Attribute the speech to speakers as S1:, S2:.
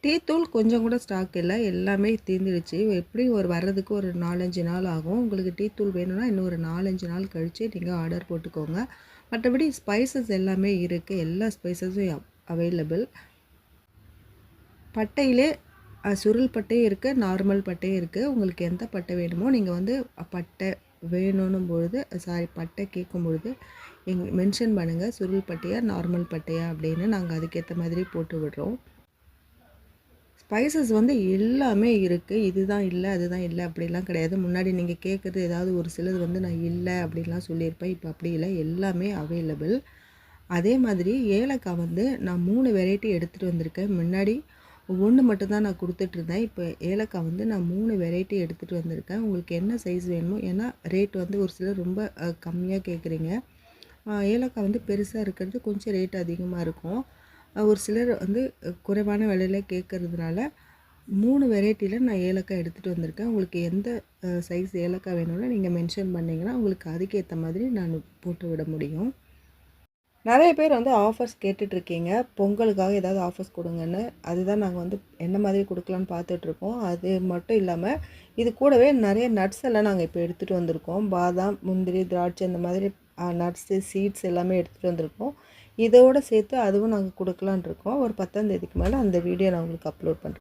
S1: Tea தூள் கொஞ்சம் கூட ஸ்டாக் இல்லை, எல்லாமே தீர்ந்துடுச்சு. எப்படியும் வர்றதுக்கு ஒரு 4, 5 நாள் ஆகும். உங்களுக்கு டீ தூள் வேணும்னா இன்னும் ஒரு 4, 5 நாள் கழித்து நீங்கள் ஆர்டர் போட்டுக்கோங்க. மற்றபடி ஸ்பைசஸ் எல்லாமே இருக்குது, எல்லா ஸ்பைசஸும் அவைலபிள். பட்டையிலே சுருள் பட்டையும் இருக்குது, நார்மல் பட்டையும் இருக்குது. உங்களுக்கு எந்த பட்டை வேணுமோ நீங்கள் வந்து பட்டை வேணும்னும் பொழுது பட்டை கேட்கும் பொழுது மென்ஷன் பண்ணுங்கள், சுருள் பட்டையா நார்மல் பட்டையா அப்படின்னு. நாங்கள் அதுக்கேற்ற மாதிரி போட்டு விடுறோம். ஸ்பைசஸ் வந்து எல்லாமே இருக்குது, இதுதான் இல்லை அதுதான் இல்லை அப்படிலாம் கிடையாது. முன்னாடி நீங்கள் கேட்குறது ஏதாவது ஒரு சிலது வந்து நான் இல்லை அப்படின்லாம் சொல்லியிருப்பேன். இப்போ அப்படி இல்லை, எல்லாமே அவைலபிள். அதே மாதிரி ஏலக்காய் வந்து நான் 3 வெரைட்டி எடுத்துகிட்டு வந்திருக்கேன். முன்னாடி ஒன்று மட்டும்தான் நான் கொடுத்துட்ருந்தேன். இப்போ ஏலக்காய் வந்து நான் 3 வெரைட்டி எடுத்துகிட்டு வந்திருக்கேன். உங்களுக்கு என்ன சைஸ் வேணுமோ, ஏன்னா ரேட் வந்து ஒரு சிலர் ரொம்ப கம்மியாக கேட்குறீங்க. ஏலக்காய் வந்து பெருசாக இருக்கிறது கொஞ்சம் ரேட் அதிகமாக இருக்கும். ஒரு சிலர் வந்து குறைவான விலையில கேட்குறதுனால 3 வெரைட்டியில் நான் ஏலக்காய் எடுத்துகிட்டு வந்திருக்கேன். உங்களுக்கு எந்த சைஸ் ஏலக்காய் வேணும்னு நீங்கள் மென்ஷன் பண்ணிங்கன்னா உங்களுக்கு அதுக்கேற்ற மாதிரி நான் போட்டு விட முடியும். நிறைய பேர் வந்து ஆஃபர்ஸ் கேட்டுட்ருக்கீங்க, பொங்கலுக்காக ஏதாவது ஆஃபர்ஸ் கொடுங்கன்னு. அதுதான் நாங்கள் வந்து என்ன மாதிரி கொடுக்கலான்னு பார்த்துட்ருக்கோம். அது மட்டும் இல்லாமல் இது கூடவே நிறைய நட்ஸ் எல்லாம் நாங்கள் இப்போ எடுத்துகிட்டு வந்திருக்கோம். பாதாம், முந்திரி, திராட்சை இந்த மாதிரி நட்ஸு, சீட்ஸ் எல்லாமே எடுத்துகிட்டு வந்திருக்கோம். இதோடு சேர்த்து அதுவும் நாங்கள் கொடுக்கலான் இருக்கோம். ஒரு 10ஆம் தேதிக்கு மேலே அந்த வீடியோ நான் உங்களுக்கு அப்லோட் பண்ணுறேன்.